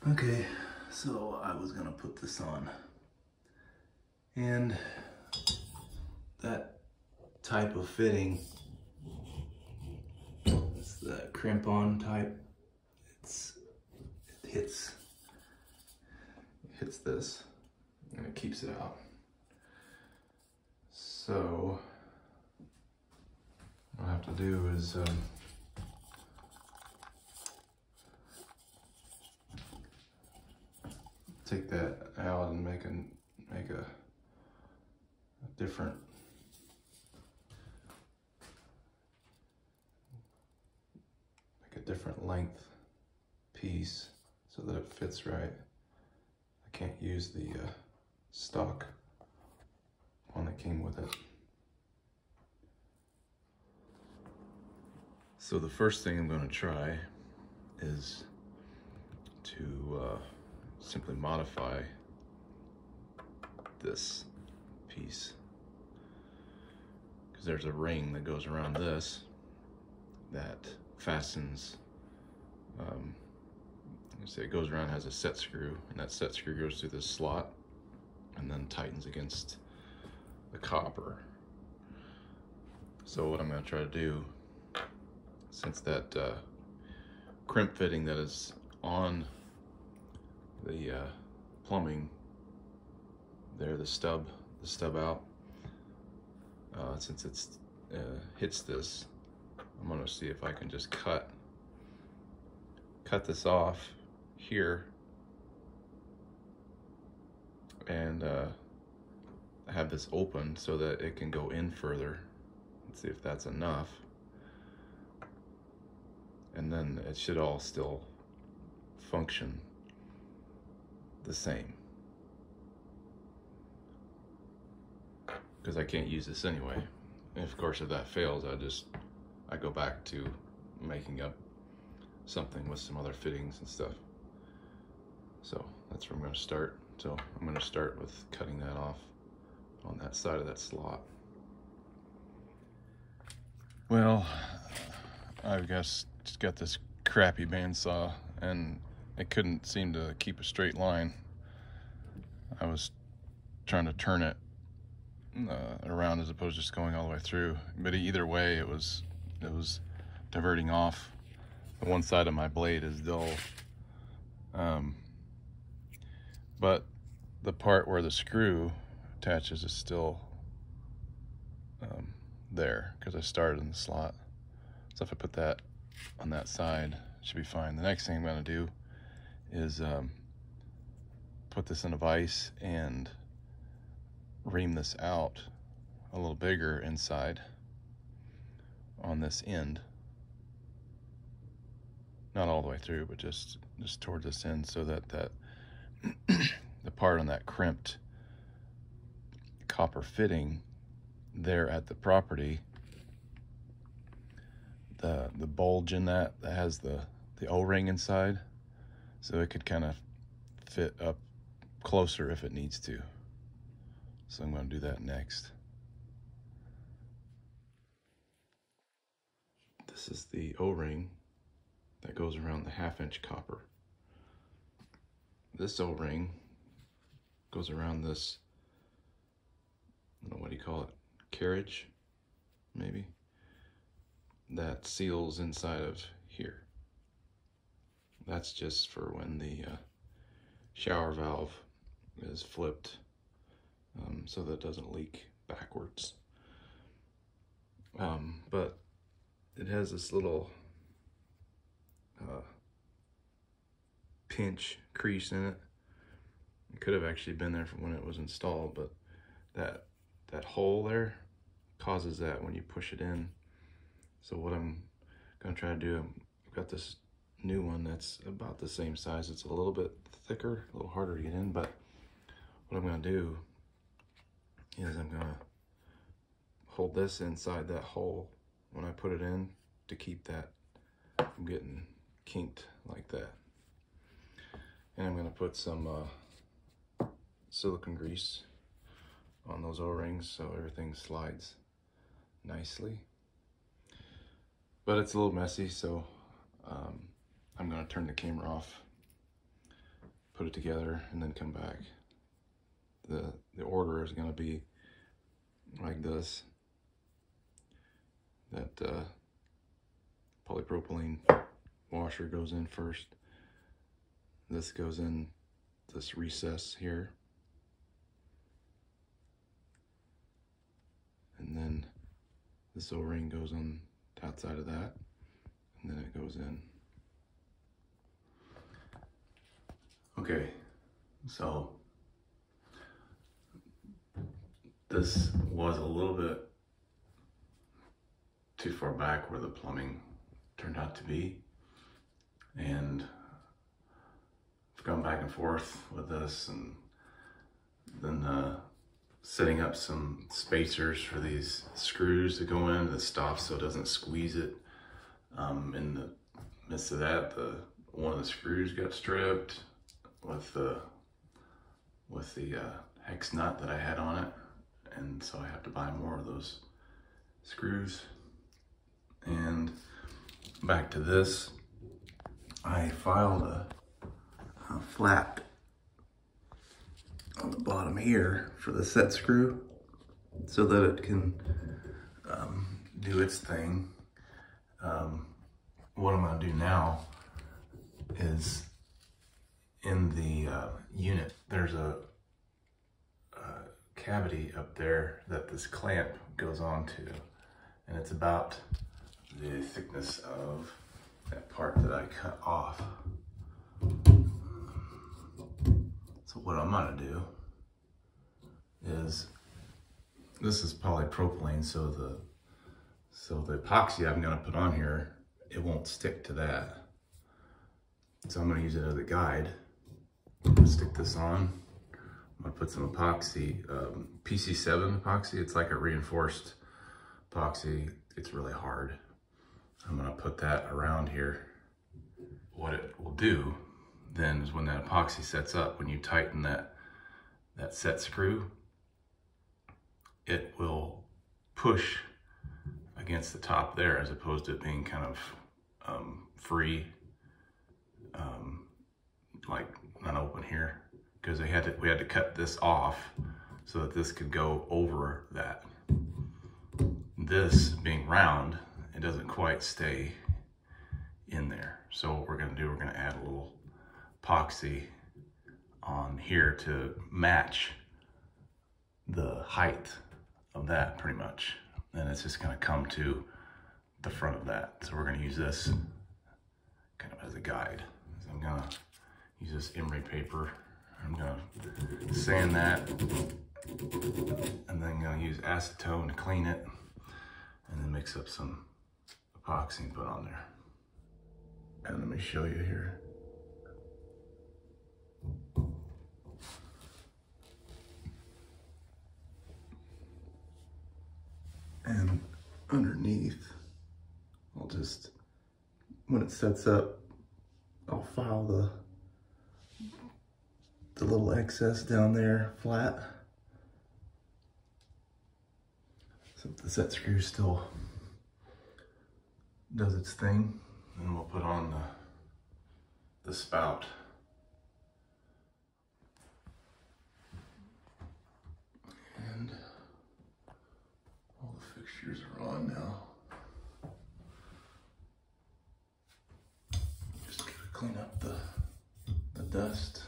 Okay, so I was gonna put this on, and that type of fitting, it's the crimp-on type. It hits this, and it keeps it out. So what I have to do is take that out and make a different length piece so that it fits right. I can't use the stock one that came with it. So the first thing I'm going to try is to simply modify this piece, because there's a ring that goes around this that fastens, it goes around, has a set screw, and that set screw goes through this slot and then tightens against the copper. So what I'm going to try to do, since that crimp fitting that is on the plumbing there, the stub out, since it's hits this, I'm going to see if I can just cut this off here and have this open so that it can go in further. Let's see if that's enough, and then it should all still function the same, because I can't use this anyway. And of course, if that fails, I go back to making up something with some other fittings and stuff. So that's where I'm going to start. So I'm going to start with cutting that off on that side of that slot. Well, I've just got this crappy bandsaw, and it couldn't seem to keep a straight line. I was trying to turn it around as opposed to just going all the way through. But either way, it was diverting off. The one side of my blade is dull. But the part where the screw attaches is still there, because I started in the slot. So if I put that on that side, it should be fine. The next thing I'm going to do is put this in a vise and ream this out a little bigger inside on this end. Not all the way through, but just toward this end, so that the part on that crimped copper fitting there at the property, the bulge in that has the O-ring inside, so it could kind of fit up closer if it needs to. So I'm going to do that next. This is the O-ring that goes around the 1/2-inch copper. This O-ring goes around this, I don't know, what do you call it, carriage, maybe, that seals inside of here. That's just for when the shower valve is flipped, so that it doesn't leak backwards. But it has this little pinch crease in it. It could have actually been there from when it was installed, but that hole there causes that when you push it in. So what I'm gonna try to do, I've got this new one that's about the same size. It's a little bit thicker, a little harder to get in, but what I'm gonna do is I'm gonna hold this inside that hole when I put it in to keep that from getting kinked like that. And I'm gonna put some silicone grease on those O-rings so everything slides nicely. But it's a little messy, so I'm gonna turn the camera off put it together and then come back. The order is going to be like this. That polypropylene washer goes in first. This goes in this recess here. And then this O-ring goes on the outside of that. And then it goes in. Okay, so this was a little bit too far back where the plumbing turned out to be, and I've gone back and forth with this, and then setting up some spacers for these screws to go in that stop so it doesn't squeeze it. In the midst of that, one of the screws got stripped with the hex nut that I had on it, and so I have to buy more of those screws. And back to this, I filed a flap on the bottom here for the set screw so that it can do its thing. What I'm going to do now is in the unit, there's a cavity up there that this clamp goes onto, and it's about the thickness of that part that I cut off. So what I'm gonna do is, this is polypropylene, so the epoxy I'm gonna put on here, it won't stick to that. So I'm gonna use it as a guide. I'm gonna stick this on. I'm gonna put some epoxy, PC7 epoxy. It's like a reinforced epoxy. It's really hard. I'm gonna put that around here. What it will do then is when that epoxy sets up, when you tighten that set screw, it will push against the top there as opposed to it being kind of free, like unopen here, because we had to cut this off so that this could go over that. This being round, it doesn't quite stay in there. So what we're gonna do, we're gonna add a little epoxy on here to match the height of that pretty much. And it's just gonna come to the front of that. So we're gonna use this kind of as a guide. So I'm gonna use this emery paper. I'm gonna sand that, and then I'm gonna use acetone to clean it, and then mix up some epoxy and put on there. And let me show you here. And underneath, I'll just, when it sets up, I'll file the little excess down there flat. So the set screw still does its thing. Then we'll put on the spout. And all the fixtures are on now. Just gotta clean up the dust.